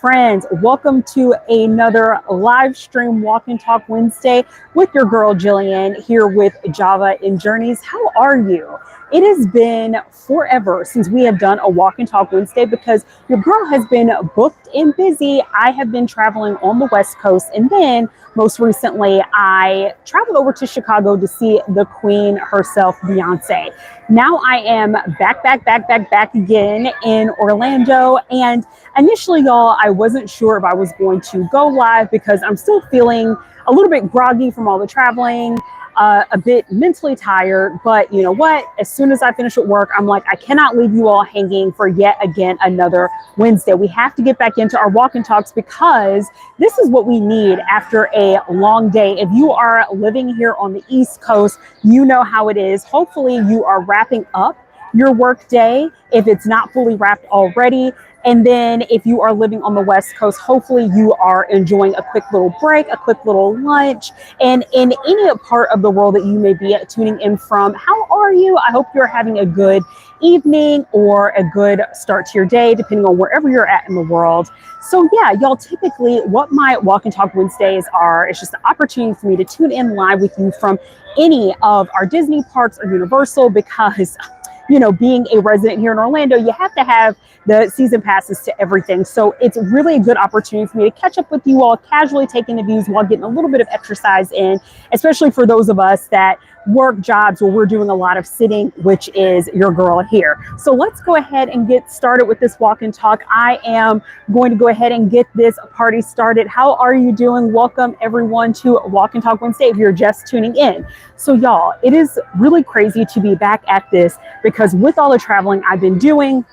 friends, welcome to another live stream Walk and Talk Wednesday with your girl Jillian here with Java and Journeys. How are you? It has been forever since we have done a Walk and Talk Wednesday because your girl has been booked and busy. I have been traveling on the West Coast, and then most recently I traveled over to Chicago to see the Queen herself, Beyonce. Now I am back again in Orlando, and initially, y'all, I wasn't sure if I was going to go live because I'm still feeling a little bit groggy from all the traveling, a bit mentally tired. But you know what? As soon as I finish with work, I'm like, I cannot leave you all hanging for yet again another Wednesday. We have to get back into our walk and talks because this is what we need after a long day. If you are living here on the East Coast, you know how it is. Hopefully you are wrapping up your work day if it's not fully wrapped already. And then if you are living on the West Coast, hopefully you are enjoying a quick little break, a quick little lunch. And in any part of the world that you may be tuning in from, how are you? I hope you're having a good evening or a good start to your day, depending on wherever you're at in the world. So yeah, y'all, typically what my Walk and Talk Wednesdays are, it's just an opportunity for me to tune in live with you from any of our Disney parks or Universal because, you know, being a resident here in Orlando, you have to have the season passes to everything. So it's really a good opportunity for me to catch up with you all, casually taking the views while getting a little bit of exercise in, especially for those of us that work jobs where we're doing a lot of sitting, which is your girl here. So let's go ahead and get started with this walk and talk. I am going to go ahead and get this party started. How are you doing? Welcome everyone to Walk and Talk Wednesday if you're just tuning in. So y'all, it is really crazy to be back at this because with all the traveling I've been doing,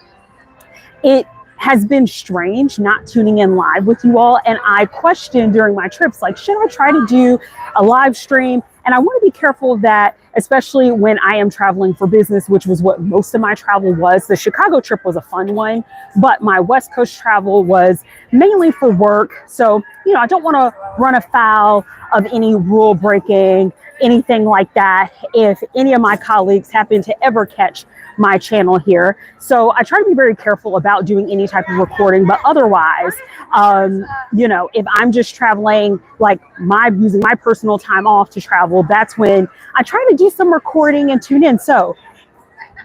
it has been strange not tuning in live with you all. And I questioned during my trips, like, should I try to do a live stream? And I want to be careful of that, especially when I am traveling for business, which was what most of my travel was. The Chicago trip was a fun one, but my West Coast travel was mainly for work. So, you know, I don't want to run afoul of any rule breaking, anything like that, if any of my colleagues happen to ever catch my channel here. So I try to be very careful about doing any type of recording, but otherwise, you know, if I'm just traveling, like using my personal time off to travel, that's when I try to do some recording and tune in. So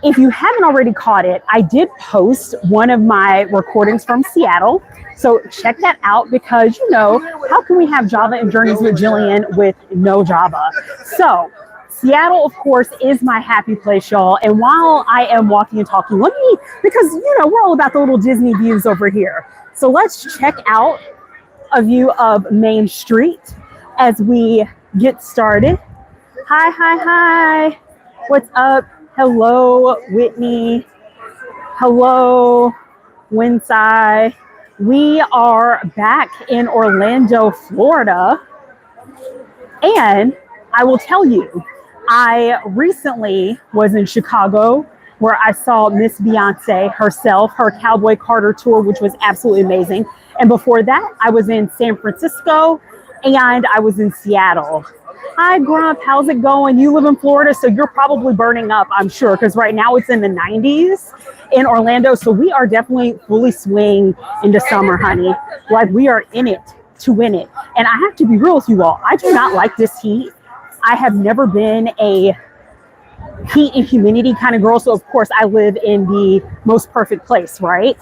if you haven't already caught it, I did post one of my recordings from Seattle. So check that out because, you know, how can we have Java and Journeys with Jillian with no Java? So Seattle, of course, is my happy place, y'all. And while I am walking and talking, because, you know, we're all about the little Disney views over here. So let's check out a view of Main Street as we get started. Hi. What's up? Hello, Whitney. Hello, Winside. We are back in Orlando, Florida. And I will tell you, I recently was in Chicago where I saw Miss Beyonce herself, her Cowboy Carter tour, which was absolutely amazing. And before that, I was in San Francisco and I was in Seattle. Hi, Grump. How's it going? You live in Florida, so you're probably burning up, I'm sure, because right now it's in the 90s in Orlando. So we are definitely fully swing into summer, honey. Like, we are in it to win it. And I have to be real with you all. I do not like this heat. I have never been a heat and humidity kind of girl. So, of course, I live in the most perfect place, right?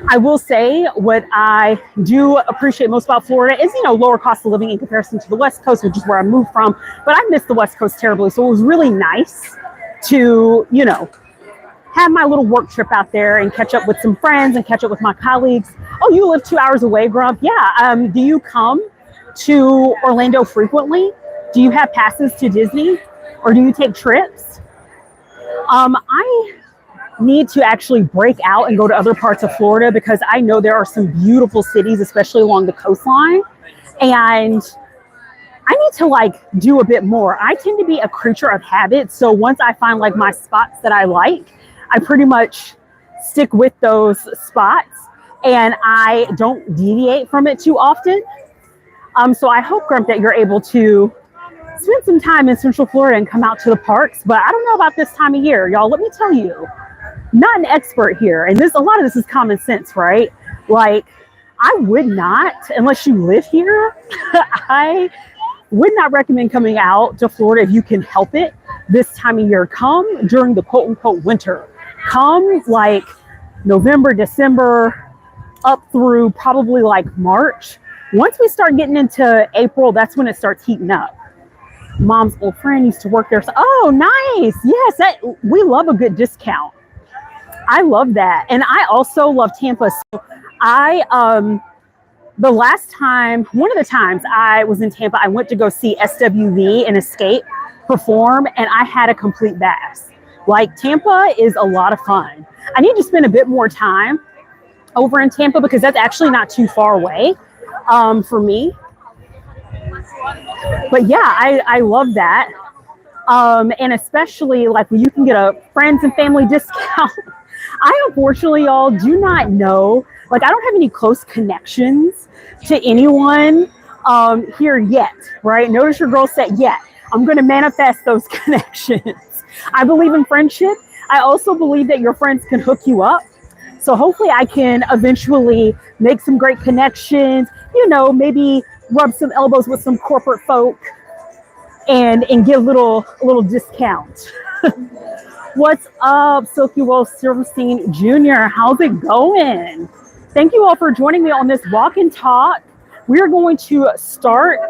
I will say what I do appreciate most about Florida is, you know, lower cost of living in comparison to the West Coast, which is where I moved from. But I miss the West Coast terribly. So it was really nice to, you know, have my little work trip out there and catch up with some friends and catch up with my colleagues. Oh, you live 2 hours away, Grump? Yeah. Do you come to Orlando frequently? Do you have passes to Disney or do you take trips? I need to actually break out and go to other parts of Florida because I know there are some beautiful cities, especially along the coastline. And I need to like do a bit more. I tend to be a creature of habit. So once I find like my spots that I like, I pretty much stick with those spots and I don't deviate from it too often. So I hope, Grump, that you're able to spend some time in Central Florida and come out to the parks. But I don't know about this time of year, y'all. Let me tell you, not an expert here. And a lot of this is common sense, right? Like, I would not, unless you live here, I would not recommend coming out to Florida if you can help it this time of year. Come during the quote unquote winter. Come like November, December, up through probably like March. Once we start getting into April, that's when it starts heating up. Mom's old friend used to work there. So, oh, nice. Yes, we love a good discount. I love that. And I also love Tampa. So the last time, one of the times I was in Tampa, I went to go see SWV and Escape perform, and I had a complete blast. Like, Tampa is a lot of fun. I need to spend a bit more time over in Tampa because that's actually not too far away for me. But yeah, I love that. And especially like when you can get a friends and family discount. I unfortunately, y'all, do not know. Like, I don't have any close connections to anyone here yet, right? Notice your girl said yet. I'm going to manifest those connections. I believe in friendship. I also believe that your friends can hook you up. So hopefully I can eventually make some great connections, you know, maybe rub some elbows with some corporate folk and get a little discount. What's up, Silky Wolf Silverstein Jr.? How's it going? Thank you all for joining me on this walk and talk. We are going to start.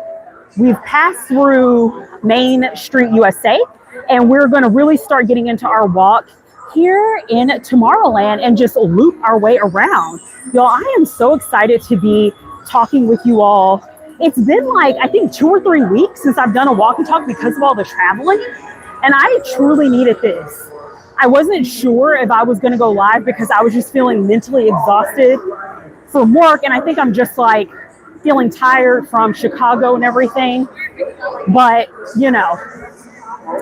We've passed through Main Street, USA, and we're going to really start getting into our walk here in Tomorrowland and just loop our way around. Y'all, I am so excited to be talking with you all. It's been like, I think 2 or 3 weeks since I've done a walk and talk because of all the traveling, and I truly needed this. I wasn't sure if I was going to go live because I was just feeling mentally exhausted from work, and I think I'm just like feeling tired from Chicago and everything. But, you know,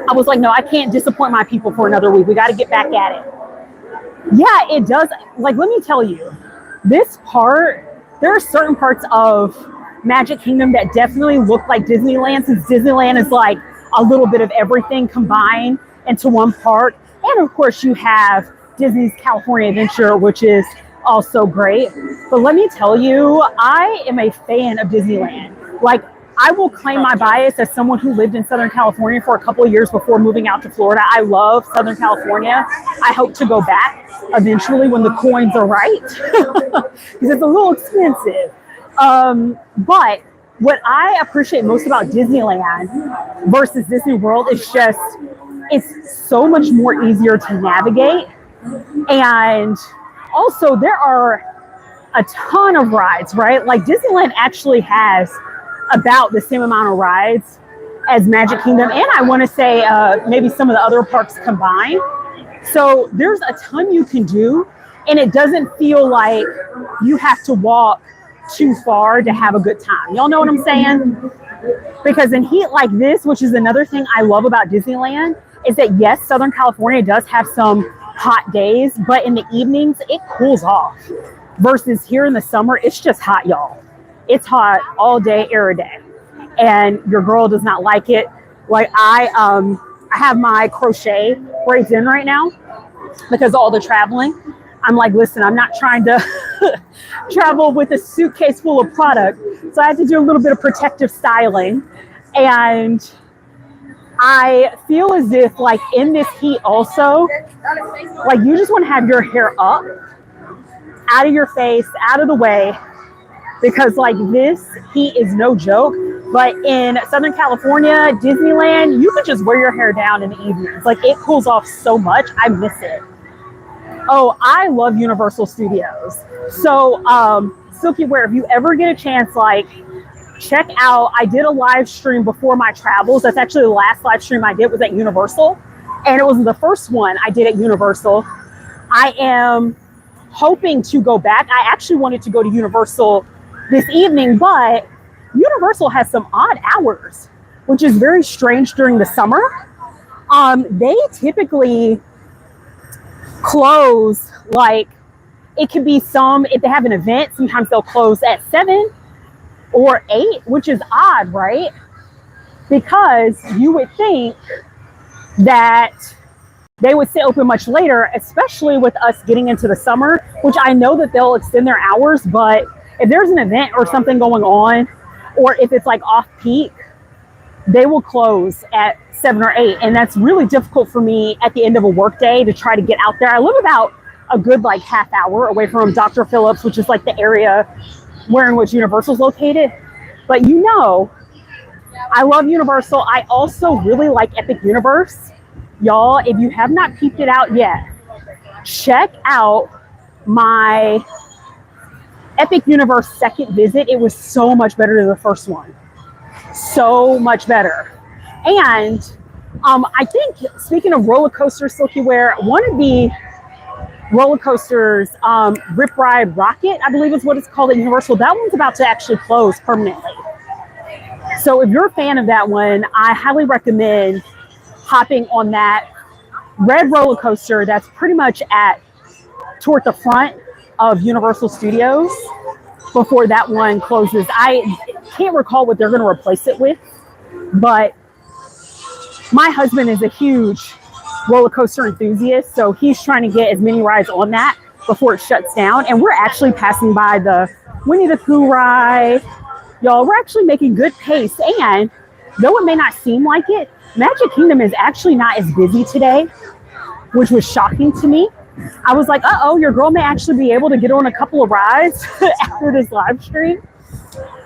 I was like, no, I can't disappoint my people for another week. We got to get back at it. Yeah, it does. Like, let me tell you, this part, there are certain parts of Magic Kingdom that definitely look like Disneyland, since Disneyland is like a little bit of everything combined into one park. And of course you have Disney's California Adventure, which is also great. But let me tell you, I am a fan of Disneyland. Like, I will claim my bias as someone who lived in Southern California for a couple of years before moving out to Florida. I love Southern California. I hope to go back eventually when the coins are right, because it's a little expensive. But what I appreciate most about Disneyland versus Disney World is just, it's so much more easier to navigate. And also there are a ton of rides, right? Like, Disneyland actually has about the same amount of rides as Magic Kingdom, and I want to say maybe some of the other parks combined. So there's a ton you can do, and it doesn't feel like you have to walk too far to have a good time. Y'all know what I'm saying? Because in heat like this, which is another thing I love about Disneyland, is that yes, Southern California does have some hot days, but in the evenings it cools off. Versus here in the summer, it's just hot, y'all. It's hot all day, every day, and your girl does not like it. Like, I have my crochet braids in right now because of all the traveling. I'm like, listen, I'm not trying to travel with a suitcase full of product, so I had to do a little bit of protective styling. And I feel as if, like, in this heat also, like, you just want to have your hair up, out of your face, out of the way, because like this heat is no joke. But in Southern California, Disneyland, you can just wear your hair down in the evenings. Like, it cools off so much. I miss it. Oh, I love Universal Studios. So Silky Ware, if you ever get a chance, like, check out, I did a live stream before my travels. That's actually the last live stream I did was at Universal, and it was the first one I did at Universal. I am hoping to go back. I actually wanted to go to Universal this evening, but Universal has some odd hours, which is very strange during the summer. They typically close, like, it could be some, if they have an event, sometimes they'll close at 7 or 8, which is odd, right? Because you would think that they would stay open much later, especially with us getting into the summer, which I know that they'll extend their hours, but if there's an event or something going on, or if it's like off peak, they will close at 7 or 8. And that's really difficult for me at the end of a work day to try to get out there. I live about a good like half hour away from Dr. Phillips, which is like the area where in which Universal's located. But you know, I love Universal. I also really like Epic Universe. Y'all, if you have not peeped it out yet, check out my Epic Universe second visit. It was so much better than the first one. So much better. And I think, speaking of roller coasters, Silky Ware, one of the roller coasters, Rip Ride Rocket, I believe is what it's called at Universal, that one's about to actually close permanently. So if you're a fan of that one, I highly recommend hopping on that red roller coaster that's pretty much toward the front of Universal Studios before that one closes. I can't recall what they're going to replace it with, but my husband is a huge roller coaster enthusiast, so he's trying to get as many rides on that before it shuts down. And we're actually passing by the Winnie the Pooh ride. Y'all, we're actually making good pace. And though it may not seem like it, Magic Kingdom is actually not as busy today, which was shocking to me. I was like, uh-oh, your girl may actually be able to get on a couple of rides after this live stream.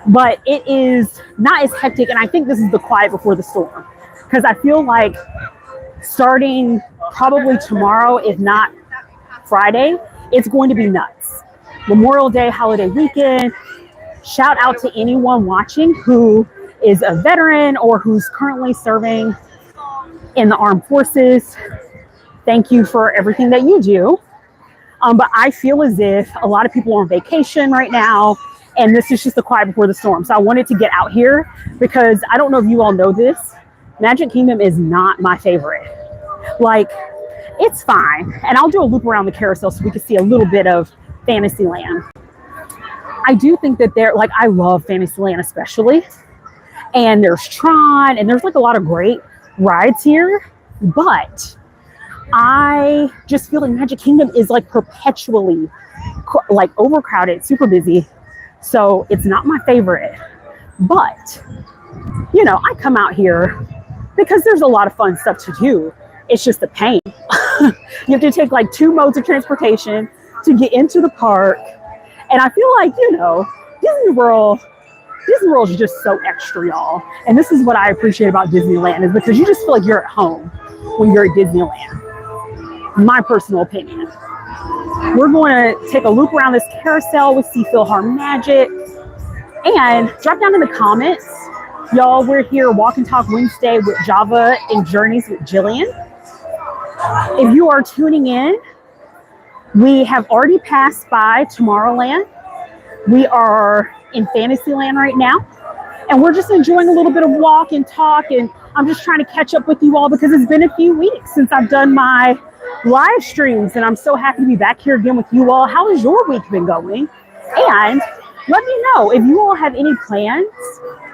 But it is not as hectic, and I think this is the quiet before the storm. Because I feel like starting probably tomorrow, if not Friday, it's going to be nuts. Memorial Day, holiday weekend. Shout out to anyone watching who is a veteran or who's currently serving in the armed forces. Thank you for everything that you do. But I feel as if a lot of people are on vacation right now, and this is just the quiet before the storm. So I wanted to get out here because I don't know if you all know this. Magic Kingdom is not my favorite. Like, it's fine. And I'll do a loop around the carousel so we can see a little bit of Fantasyland. I do think that I love Fantasyland especially. And there's Tron, and there's like a lot of great rides here. But I just feel like Magic Kingdom is like perpetually like overcrowded, super busy. So it's not my favorite. But, you know, I come out here because there's a lot of fun stuff to do. It's just a pain. You have to take like 2 modes of transportation to get into the park. And I feel like, you know, Disney World is just so extra, y'all. And this is what I appreciate about Disneyland, is because you just feel like you're at home when you're at Disneyland. My personal opinion. We're going to take a loop around this carousel with Sea Philhar Magic. And drop down in the comments, y'all, we're here Walk and Talk Wednesday with Java and Journeys with Jillian. If you are tuning in, we have already passed by Tomorrowland. We are in Fantasyland right now, and we're just enjoying a little bit of walk and talk, and I'm just trying to catch up with you all because it's been a few weeks since I've done my live streams, and I'm so happy to be back here again with you all. How has your week been going? And let me know if you all have any plans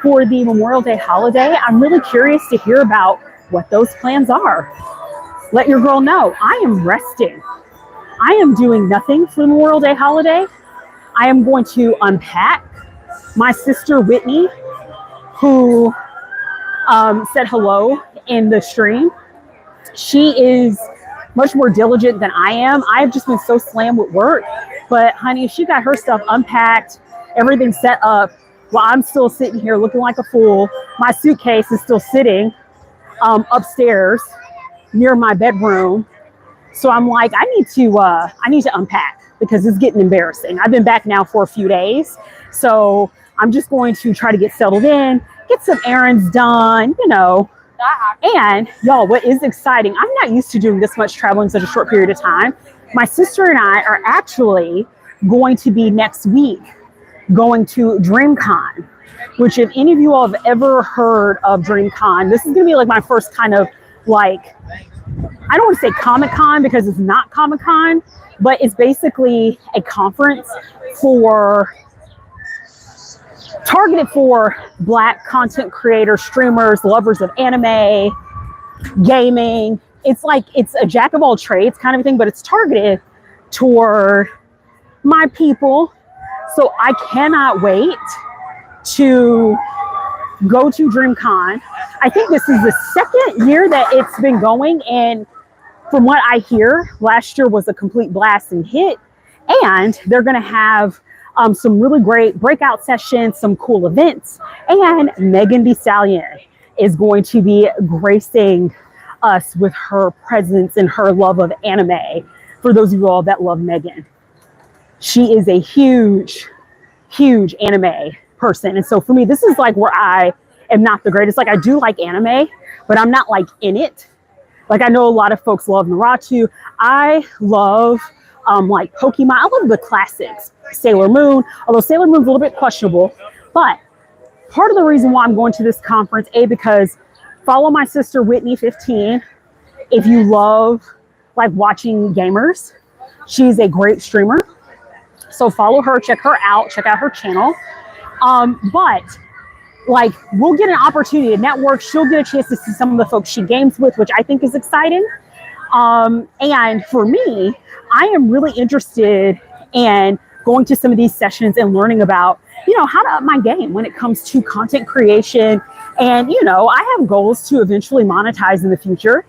for the Memorial Day holiday. I'm really curious to hear about what those plans are. Let your girl know. I am resting. I am doing nothing for the Memorial Day holiday. I am going to unpack. My sister Whitney, who said hello in the stream, she is much more diligent than I am. I've just been so slammed with work. But honey, she got her stuff unpacked, everything set up, while I'm still sitting here looking like a fool. My suitcase is still sitting upstairs near my bedroom. So I'm like, I need to unpack because it's getting embarrassing. I've been back now for a few days. So I'm just going to try to get settled in, get some errands done, you know. And y'all, what is exciting, I'm not used to doing this much travel in such a short period of time. My sister and I are actually going to be next week going to DreamCon, which if any of you all have ever heard of DreamCon, this is going to be like my first kind of like, I don't want to say Comic-Con because it's not Comic-Con, but it's basically a conference targeted for Black content creators, streamers, lovers of anime, gaming. It's like, it's a jack of all trades kind of thing, but it's targeted toward my people. So I cannot wait to go to DreamCon. I think this is the second year that it's been going, and from what I hear, last year was a complete blast and hit, and they're going to have some really great breakout sessions, some cool events, and Megan Thee Stallion is going to be gracing us with her presence and her love of anime. For those of you all that love Megan, she is a huge anime person. And so for me, this is like where I am not the greatest. Like, I do like anime, but I'm not like in it. Like, I know a lot of folks love Naruto. I love like Pokemon. I love the classics. Sailor Moon, although Sailor Moon's a little bit questionable. But part of the reason why I'm going to this conference, because follow my sister Whitney 15 if you love like watching gamers. She's a great streamer. So follow her, check her out, check out her channel. But like, we'll get an opportunity to network. She'll get a chance to see some of the folks she games with, which I think is exciting. And for me, I am really interested in going to some of these sessions and learning about, you know, how to up my game when it comes to content creation. And, you know, I have goals to eventually monetize in the future.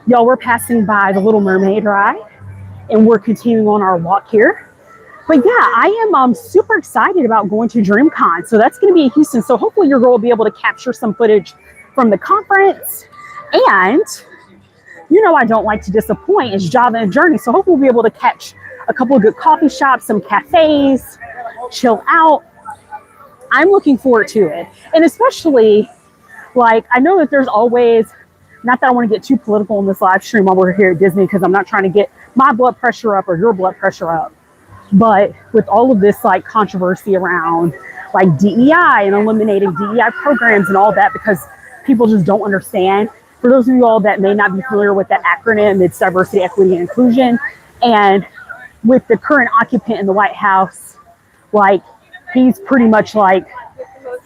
Y'all, we're passing by the Little Mermaid ride and we're continuing on our walk here. But yeah, I am super excited about going to DreamCon. So that's going to be in Houston. So hopefully your girl will be able to capture some footage from the conference. And, you know, I don't like to disappoint. It's Java and Journey. So hopefully we'll be able to catch a couple of good coffee shops, some cafes, chill out. I'm looking forward to it. And especially, like, I know that there's always, not that I want to get too political in this live stream while we're here at Disney, because I'm not trying to get my blood pressure up or your blood pressure up. But with all of this like controversy around like DEI and eliminating DEI programs and all that, because people just don't understand. For those of you all that may not be familiar with that acronym, it's diversity, equity, and inclusion. And with the current occupant in the White House, like, he's pretty much like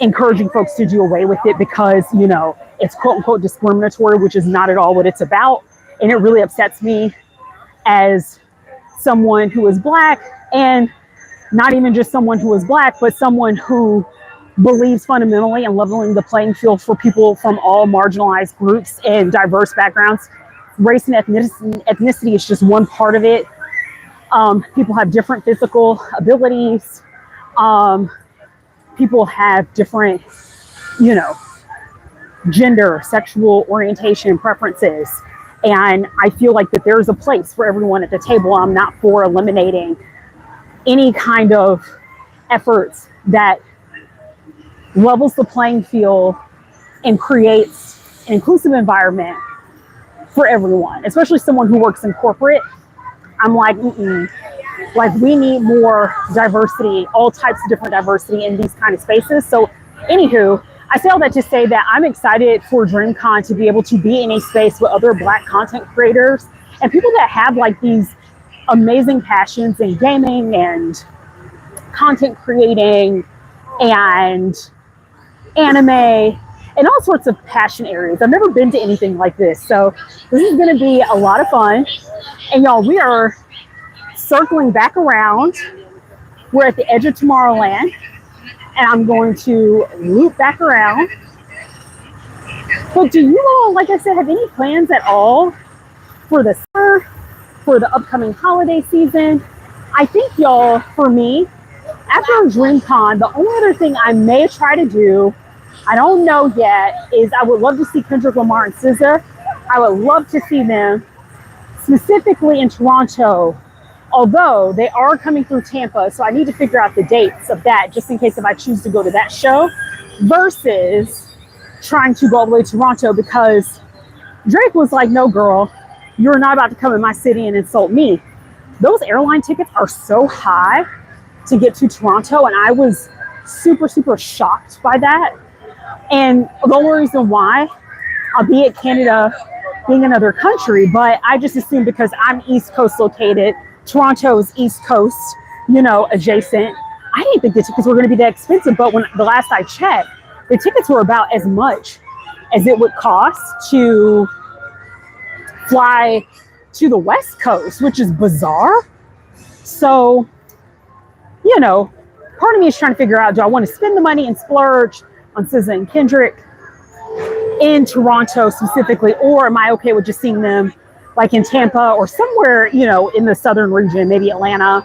encouraging folks to do away with it because, you know, it's quote unquote discriminatory, which is not at all what it's about. And it really upsets me as someone who is Black, and not even just someone who is Black, but someone who believes fundamentally in leveling the playing field for people from all marginalized groups and diverse backgrounds. Race and ethnicity is just one part of it. People have different physical abilities. People have different, you know, gender, sexual orientation, preferences. And I feel like that there's a place for everyone at the table. I'm not for eliminating any kind of efforts that levels the playing field and creates an inclusive environment for everyone, especially someone who works in corporate. I'm like, like, we need more diversity, all types of different diversity in these kind of spaces. So anywho, I say all that to say that I'm excited for DreamCon to be able to be in a space with other Black content creators and people that have like these amazing passions in gaming and content creating and anime and all sorts of passion areas. I've never been to anything like this. So this is going to be a lot of fun. And y'all, we are circling back around. We're at the edge of Tomorrowland. And I'm going to loop back around. But do you all, like I said, have any plans at all for the summer, for the upcoming holiday season? I think, y'all, for me, after DreamCon, the only other thing I may try to do, I don't know yet, is I would love to see Kendrick Lamar and SZA. I would love to see them, specifically in Toronto, although they are coming through Tampa, so I need to figure out the dates of that just in case if I choose to go to that show versus trying to go all the way to Toronto, because Drake was like, no, girl, you're not about to come in my city and insult me. Those airline tickets are so high to get to Toronto, and I was super, super shocked by that. And the only reason why, albeit Canada being another country, but I just assumed because I'm East Coast located, Toronto's East Coast, you know, adjacent, I didn't think the tickets were going to be that expensive. But when the last I checked, the tickets were about as much as it would cost to fly to the West Coast, which is bizarre. So, you know, part of me is trying to figure out, do I want to spend the money and splurge on SZA and Kendrick in Toronto specifically, or am I okay with just seeing them like in Tampa or somewhere, you know, in the southern region, maybe Atlanta,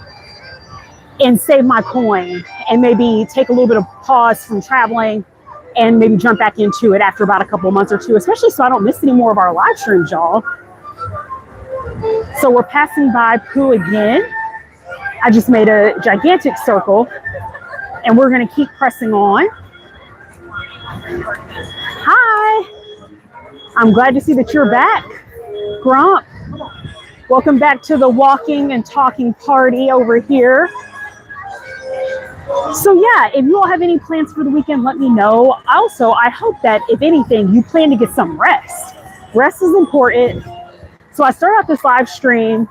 and save my coin and maybe take a little bit of pause from traveling and maybe jump back into it after about a couple of months or two, especially so I don't miss any more of our live streams, y'all. So we're passing by Pooh again. I just made a gigantic circle and we're gonna keep pressing on. Hi, I'm glad to see that you're back, Grump. Welcome back to the walking and talking party over here. So yeah, if you all have any plans for the weekend, let me know. Also, I hope that if anything, you plan to get some rest. Rest is important. So I started out this live stream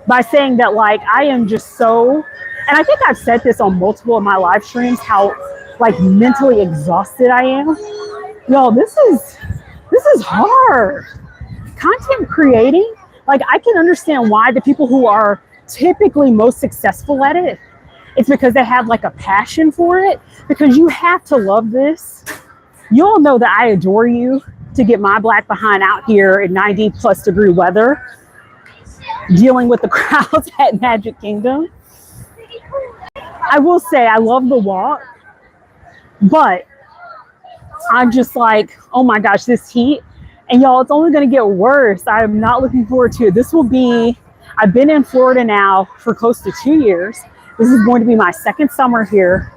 by saying that like I am just so, and I think I've said this on multiple of my live streams, how like mentally exhausted I am. Y'all, this is hard. Content creating, like I can understand why the people who are typically most successful at it, it's because they have like a passion for it, because you have to love this. You all know that I adore you to get my black behind out here in 90+ degree weather, dealing with the crowds at Magic Kingdom. I will say I love the walk, but I'm just like, oh my gosh, this heat. And y'all, it's only going to get worse. I'm not looking forward to it. This will be, I've been in Florida now for close to 2 years. This is going to be my second summer here.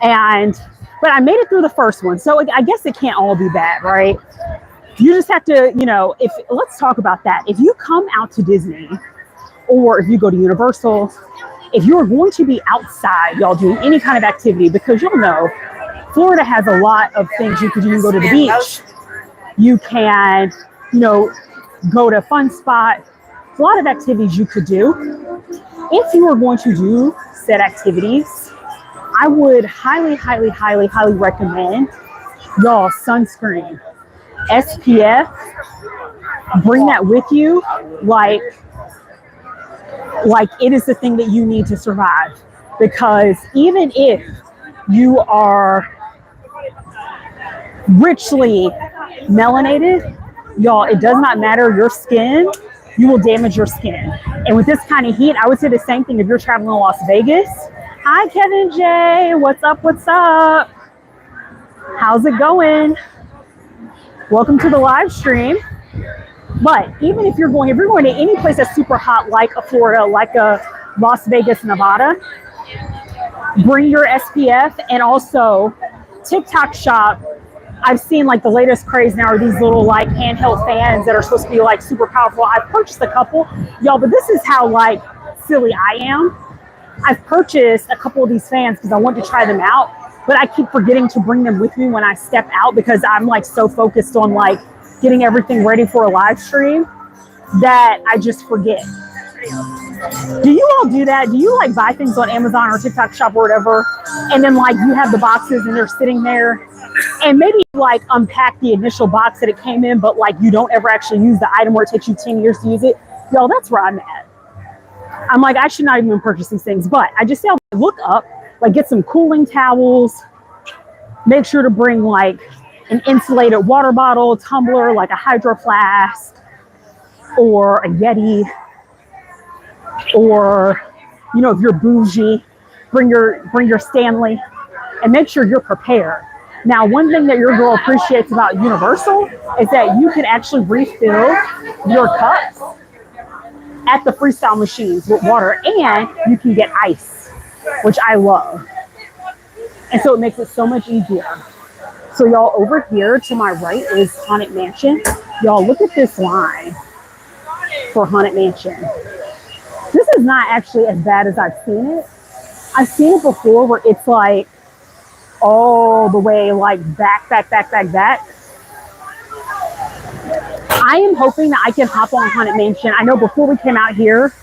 But I made it through the first one. So I guess it can't all be bad, right? You just have to, you know, let's talk about that. If you come out to Disney or if you go to Universal, if you're going to be outside, y'all doing any kind of activity, because you'll know Florida has a lot of things you can do. You can go to the beach. You can, you know, go to a fun spot. A lot of activities you could do. If you are going to do said activities, I would highly, highly, highly, highly recommend y'all sunscreen. SPF, bring that with you like it is the thing that you need to survive. Because even if you are richly melanated, y'all, it does not matter your skin, you will damage your skin. And with this kind of heat, I would say the same thing if you're traveling to Las Vegas. Hi, Kevin J. What's up? What's up? How's it going? Welcome to the live stream. But even if you're going to any place that's super hot, like a Florida, like a Las Vegas, Nevada, bring your SPF. And also TikTok shop. I've seen like the latest craze now are these little like handheld fans that are supposed to be like super powerful. I've purchased a couple, y'all, but this is how like silly I am. I've purchased a couple of these fans because I want to try them out, but I keep forgetting to bring them with me when I step out because I'm like so focused on like getting everything ready for a live stream that I just forget. Do you all do that? Do you like buy things on Amazon or TikTok shop or whatever, and then like you have the boxes and they're sitting there, and maybe like unpack the initial box that it came in, but like you don't ever actually use the item where it takes you 10 years to use it? Y'all, that's where I'm at. I'm like, I should not even purchase these things, but I just say, look up, like get some cooling towels, make sure to bring like an insulated water bottle, tumbler, like a hydro flask or a Yeti, or, you know, if you're bougie, bring your Stanley and make sure you're prepared. Now, one thing that your girl appreciates about Universal is that you can actually refill your cups at the freestyle machines with water, and you can get ice, which I love. And so it makes it so much easier. So y'all, over here to my right is Haunted Mansion. Y'all, look at this line for Haunted Mansion. This is not actually as bad as I've seen it. I've seen it before where it's like all the way like back. I am hoping that I can hop on Haunted Mansion. I know before we came out here,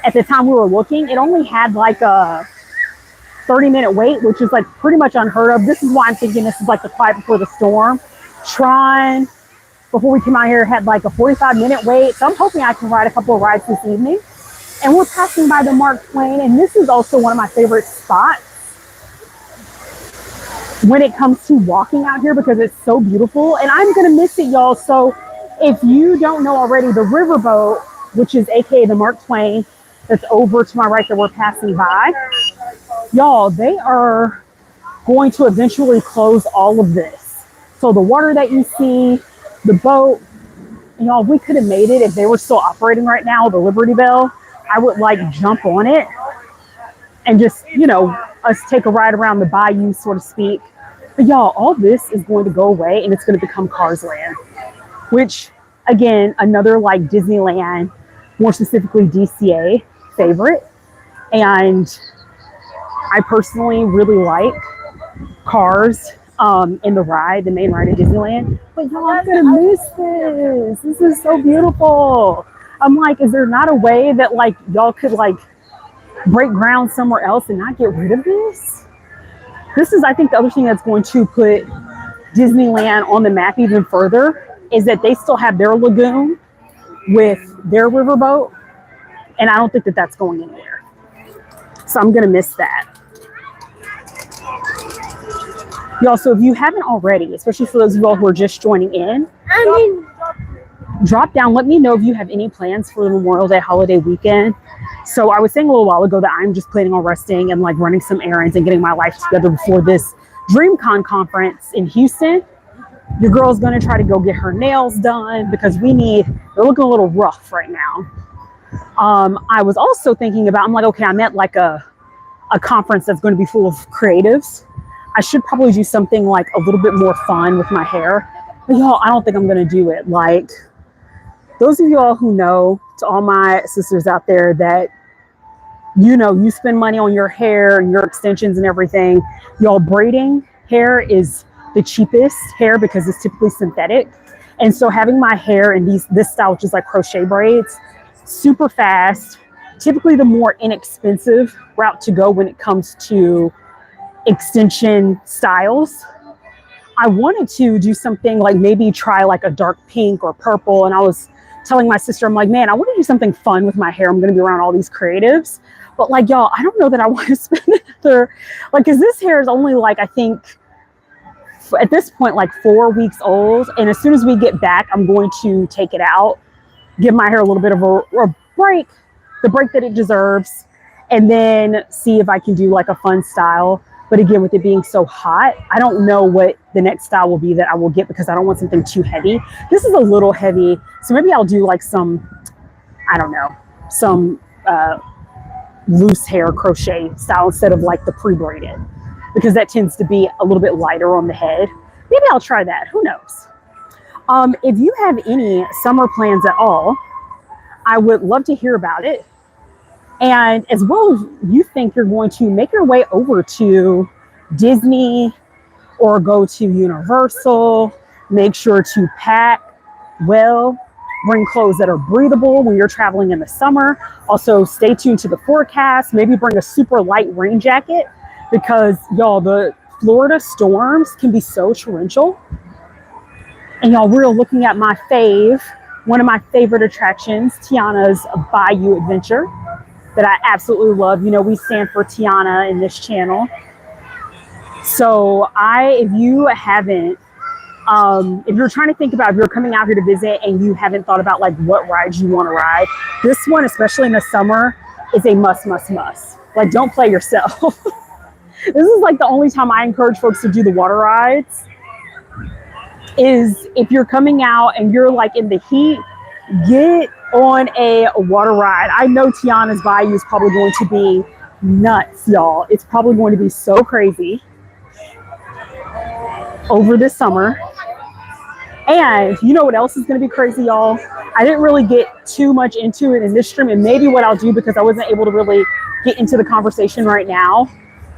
at the time we were looking, it only had like a 30-minute wait, which is like pretty much unheard of. This is why I'm thinking this is like the quiet before the storm. Tron, before we came out here, had like a 45-minute wait. So I'm hoping I can ride a couple of rides this evening. And we're passing by the Mark Twain, and this is also one of my favorite spots when it comes to walking out here because it's so beautiful, and I'm gonna miss it, y'all. So if you don't know already, the riverboat, which is aka the Mark Twain, that's over to my right that we're passing by, y'all, they are going to eventually close all of this. So the water that you see, the boat, y'all, we could have made it if they were still operating right now, the Liberty Bell. I would like jump on it and just, you know, us take a ride around the bayou, so to speak. But y'all, all this is going to go away and it's going to become Cars Land, which again, another like Disneyland, more specifically DCA favorite. And I personally really like Cars in the ride, the main ride at Disneyland. But y'all, I'm gonna miss this. This is so beautiful. I'm like, is there not a way that like y'all could like break ground somewhere else and not get rid of this? This is, I think, the other thing that's going to put Disneyland on the map even further is that they still have their lagoon with their riverboat, and I don't think that that's going anywhere. So I'm gonna miss that. Y'all, so if you haven't already, especially for those of y'all who are just joining in, drop down, let me know if you have any plans for the Memorial Day holiday weekend. So I was saying a little while ago that I'm just planning on resting and like running some errands and getting my life together before this DreamCon conference in Houston. Your girl's gonna try to go get her nails done because they're looking a little rough right now. I was also thinking about, I'm like, okay, I'm at like a conference that's going to be full of creatives. I should probably do something like a little bit more fun with my hair. But y'all, I don't think I'm going to do it. Like, those of y'all who know, to all my sisters out there that, you know, you spend money on your hair and your extensions and everything, y'all, braiding hair is the cheapest hair because it's typically synthetic. And so having my hair in this style, which is like crochet braids, super fast, typically the more inexpensive route to go when it comes to extension styles. I wanted to do something like maybe try like a dark pink or purple. And I was telling my sister, I'm like, man, I want to do something fun with my hair. I'm going to be around all these creatives. But like, y'all, I don't know that I want to spend another, like, because this hair is only like, I think at this point, like 4 weeks old. And as soon as we get back, I'm going to take it out, give my hair a little bit of a break, the break that it deserves, and then see if I can do like a fun style. But again, with it being so hot, I don't know what the next style will be that I will get because I don't want something too heavy. This is a little heavy. So maybe I'll do like some, I don't know, some loose hair crochet style instead of like the pre-braided, because that tends to be a little bit lighter on the head. Maybe I'll try that. Who knows? If you have any summer plans at all, I would love to hear about it. And as well as you think you're going to make your way over to Disney or go to Universal, make sure to pack well, bring clothes that are breathable when you're traveling in the summer. Also, stay tuned to the forecast. Maybe bring a super light rain jacket because, y'all, the Florida storms can be so torrential. And y'all, we're looking at my fave, one of my favorite attractions, Tiana's Bayou Adventure, that I absolutely love. You know, we stand for Tiana in this channel. So if you haven't, if you're trying to think about if you're coming out here to visit and you haven't thought about like what rides you want to ride, this one, especially in the summer, is a must. Like, don't play yourself. This is like the only time I encourage folks to do the water rides, is if you're coming out and you're like in the heat, get on a water ride. I know Tiana's Bayou is probably going to be nuts, y'all. It's probably going to be so crazy over this summer. And you know what else is going to be crazy, y'all? I didn't really get too much into it in this stream, and maybe what I'll do, because I wasn't able to really get into the conversation right now,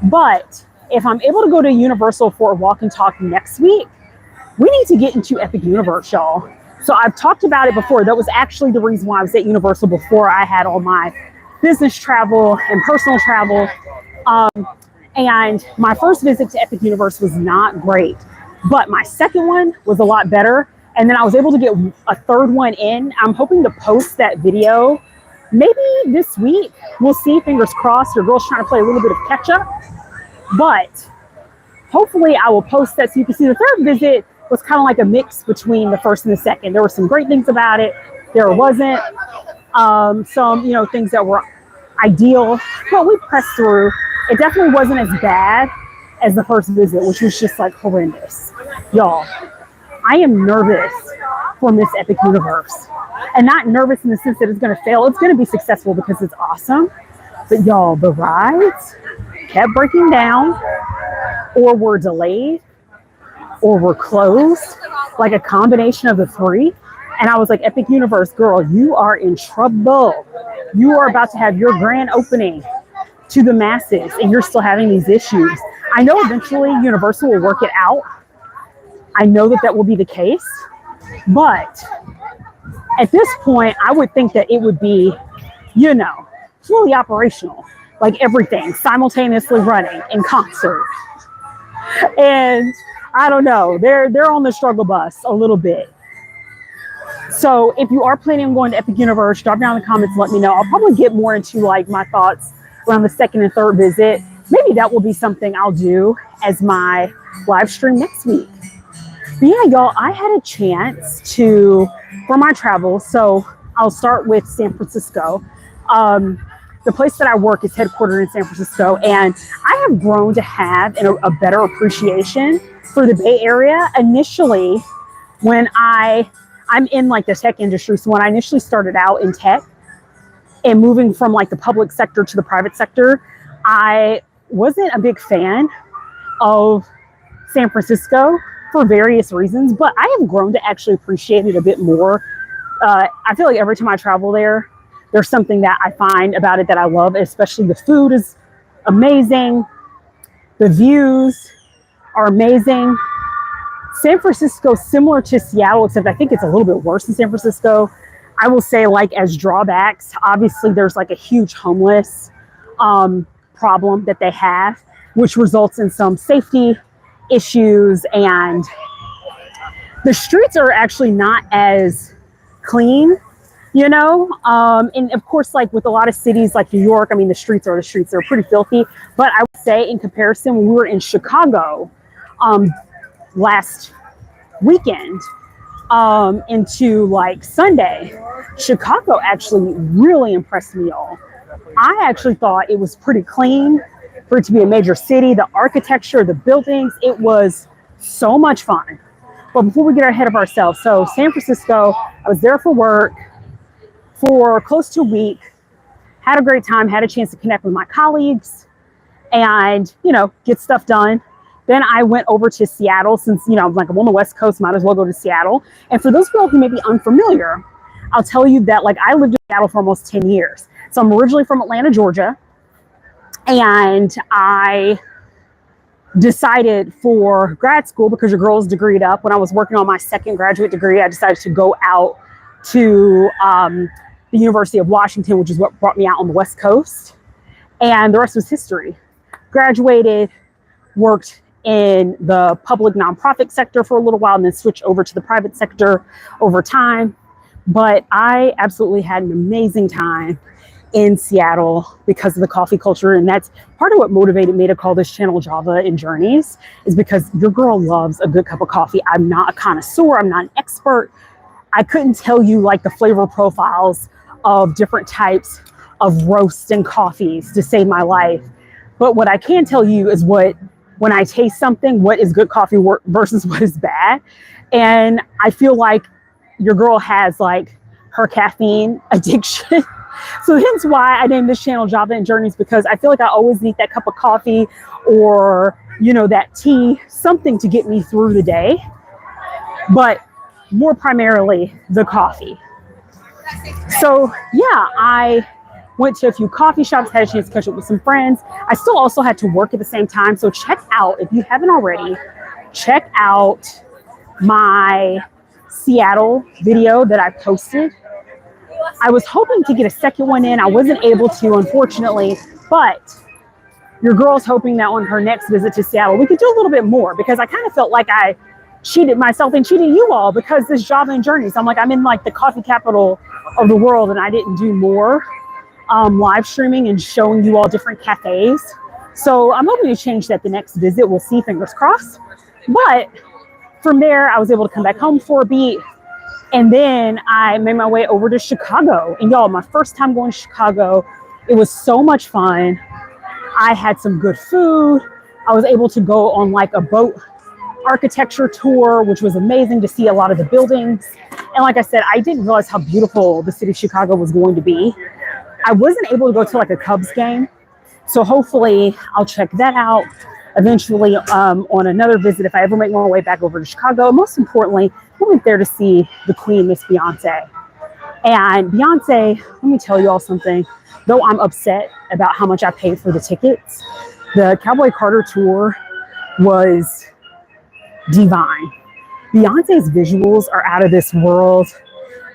but if I'm able to go to Universal for a walk and talk next week, we need to get into Epic Universe, y'all. So I've talked about it before. That was actually the reason why I was at Universal before I had all my business travel and personal travel. And my first visit to Epic Universe was not great, but my second one was a lot better. And then I was able to get a third one in. I'm hoping to post that video maybe this week. We'll see, fingers crossed. Your girl's trying to play a little bit of catch up. But hopefully I will post that so you can see the third visit was kind of like a mix between the first and the second. There were some great things about it. There wasn't some, things that were ideal, but we pressed through. It definitely wasn't as bad as the first visit, which was just like horrendous. Y'all, I am nervous for Miss Epic Universe. And not nervous in the sense that it's going to fail. It's going to be successful because it's awesome. But y'all, the rides kept breaking down, or were delayed, or were closed, like a combination of the three. And I was like, Epic Universe, girl, you are in trouble. You are about to have your grand opening to the masses, and you're still having these issues. I know eventually Universal will work it out. I know that will be the case. But at this point, I would think that it would be, fully operational, like everything simultaneously running in concert. And I don't know, they're on the struggle bus a little bit. So if you are planning on going to Epic Universe, drop down in the comments, let me know. I'll probably get more into like my thoughts around the second and third visit. Maybe that will be something I'll do as my live stream next week. But yeah, y'all, I had a chance for my travels. So I'll start with San Francisco. The place that I work is headquartered in San Francisco, and I have grown to have a better appreciation for the Bay Area. Initially, when I'm in like the tech industry, so when I initially started out in tech and moving from like the public sector to the private sector, I wasn't a big fan of San Francisco for various reasons, but I have grown to actually appreciate it a bit more. I feel like every time I travel there's something that I find about it that I love, especially the food is amazing. The views are amazing. San Francisco, similar to Seattle, except I think it's a little bit worse in San Francisco. I will say, like, as drawbacks, obviously there's like a huge homeless problem that they have, which results in some safety issues, and the streets are actually not as clean, and of course, like with a lot of cities like New York, I mean, the streets are they're pretty filthy. But I would say in comparison, when we were in Chicago last weekend into like Sunday, Chicago actually really impressed me, y'all. I actually thought it was pretty clean for it to be a major city. The architecture, the buildings, it was so much fun. But before we get ahead of ourselves, so San Francisco, I was there for work for close to a week, had a great time, had a chance to connect with my colleagues and, get stuff done. Then I went over to Seattle since, like I'm on the West Coast, might as well go to Seattle. And for those people who may be unfamiliar, I'll tell you that like I lived in Seattle for almost 10 years. So I'm originally from Atlanta, Georgia. And I decided for grad school, because your girl's degreed up, when I was working on my second graduate degree, I decided to go out to the University of Washington, which is what brought me out on the West Coast. And the rest was history. Graduated, worked in the public nonprofit sector for a little while, and then switched over to the private sector over time. But I absolutely had an amazing time in Seattle because of the coffee culture. And that's part of what motivated me to call this channel Java in Journeys, is because your girl loves a good cup of coffee. I'm not a connoisseur. I'm not an expert. I couldn't tell you like the flavor profiles of different types of roasts and coffees to save my life. But what I can tell you is when I taste something, what is good coffee versus what is bad. And I feel like your girl has like her caffeine addiction. So hence why I named this channel Java and Journeys, because I feel like I always need that cup of coffee or, that tea, something to get me through the day. But more primarily the coffee. So yeah, I went to a few coffee shops, had a chance to catch up with some friends. I still also had to work at the same time. So check out, if you haven't already, check out my Seattle video that I posted. I was hoping to get a second one in. I wasn't able to, unfortunately, but your girl's hoping that on her next visit to Seattle, we could do a little bit more, because I kind of felt like I cheated myself and cheated you all, because this Java and Journeys, I'm like, I'm in like the coffee capital of the world, and I didn't do more live streaming and showing you all different cafes. So I'm hoping to change that the next visit. We'll see, fingers crossed. But from there, I was able to come back home for a beat. And then I made my way over to Chicago. And y'all, my first time going to Chicago, it was so much fun. I had some good food. I was able to go on like a boat architecture tour, which was amazing to see a lot of the buildings. And like I said, I didn't realize how beautiful the city of Chicago was going to be. I wasn't able to go to like a Cubs game. So hopefully I'll check that out eventually on another visit if I ever make my way back over to Chicago. Most importantly, we went there to see the Queen, Miss Beyonce. And Beyonce, let me tell you all something. Though I'm upset about how much I paid for the tickets, the Cowboy Carter tour was divine. Beyonce's visuals are out of this world.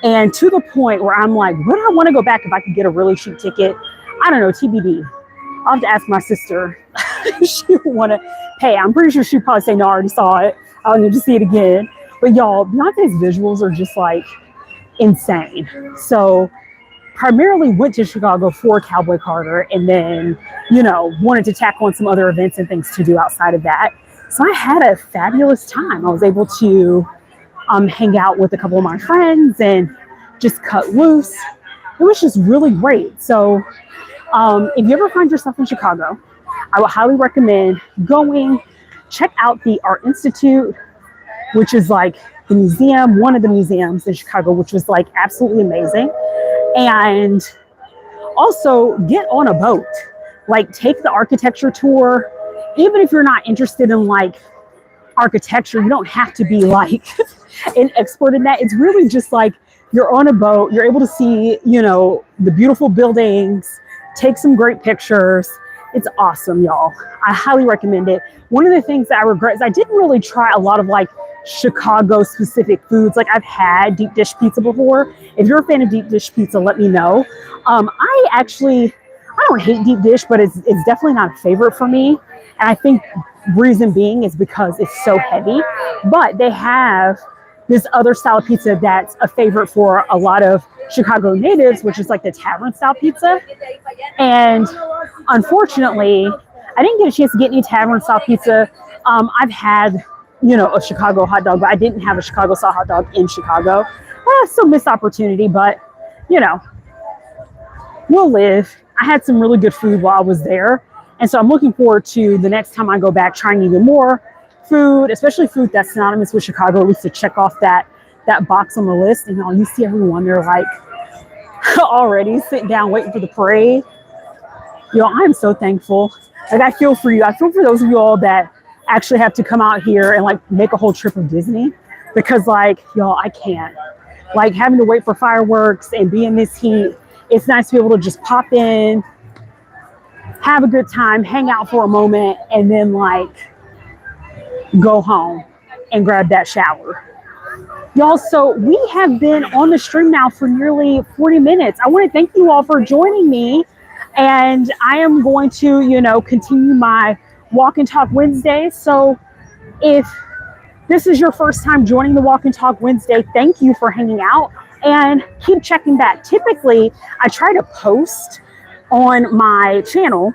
And to the point where I'm like, would I want to go back if I could get a really cheap ticket? I don't know, TBD. I'll have to ask my sister if she would want to pay. I'm pretty sure she'd probably say, no, I already saw it. I'll need to see it again. But y'all, Beyonce's visuals are just like insane. So primarily went to Chicago for Cowboy Carter and then, you know, wanted to tack on some other events and things to do outside of that. So I had a fabulous time. I was able to hang out with a couple of my friends and just cut loose. It was just really great. So if you ever find yourself in Chicago, I would highly recommend going, check out the Art Institute, which is like the museum, one of the museums in Chicago, which was like absolutely amazing. And also get on a boat, like take the architecture tour. Even if you're not interested in like architecture, you don't have to be like an expert in that. It's really just like you're on a boat, you're able to see, you know, the beautiful buildings, take some great pictures. It's awesome, y'all. I highly recommend it. One of the things that I regret is I didn't really try a lot of like Chicago specific foods. Like I've had deep dish pizza before. If you're a fan of deep dish pizza, let me know. I don't hate deep dish, but it's definitely not a favorite for me. And I think reason being is because it's so heavy. But they have this other style of pizza that's a favorite for a lot of Chicago natives, which is like the tavern style pizza. And unfortunately, I didn't get a chance to get any tavern style pizza. I've had, you know, a Chicago hot dog, but I didn't have a Chicago style hot dog in Chicago. Still missed opportunity, but you know, we'll live. I had some really good food while I was there. And so I'm looking forward to the next time I go back, trying even more food, especially food that's synonymous with Chicago, at least to check off that box on the list. And you see everyone, they're like already sitting down waiting for the parade. Yo, I'm so thankful. Like I feel for you. I feel for those of you all that actually have to come out here and like make a whole trip of Disney, because like, y'all, I can't. Like having to wait for fireworks and be in this heat. It's nice to be able to just pop in, have a good time, hang out for a moment, and then like go home and grab that shower. Y'all, so we have been on the stream now for nearly 40 minutes. I want to thank you all for joining me. And I am going to, you know, continue my Walk and Talk Wednesday. So if this is your first time joining the Walk and Talk Wednesday, thank you for hanging out and keep checking back. Typically, I try to post on my channel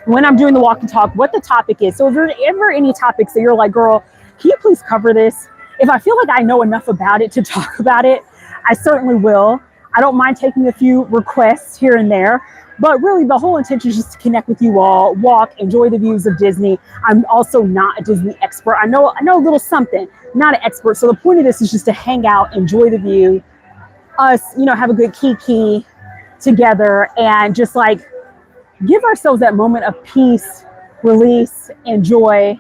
when I'm doing the Walk and Talk what the topic is. So if there's ever any topics that you're like, girl, can you please cover this? If I feel like I know enough about it to talk about it, I certainly will. I don't mind taking a few requests here and there. But really, the whole intention is just to connect with you all, walk, enjoy the views of Disney. I'm also not a Disney expert. I know a little something, not an expert. So the point of this is just to hang out, enjoy the view, us, you know, have a good kiki together, and just like give ourselves that moment of peace, release, and joy.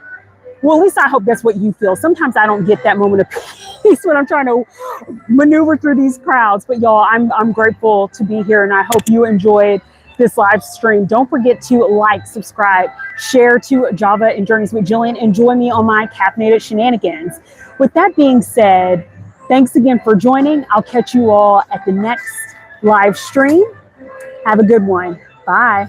Well, at least I hope that's what you feel. Sometimes I don't get that moment of peace when I'm trying to maneuver through these crowds. But y'all, I'm grateful to be here, and I hope you enjoyed this live stream. Don't forget to like, subscribe, share to Java and Journeys with Jillian, and join me on my caffeinated shenanigans. With that being said, thanks again for joining. I'll catch you all at the next live stream. Have a good one. Bye.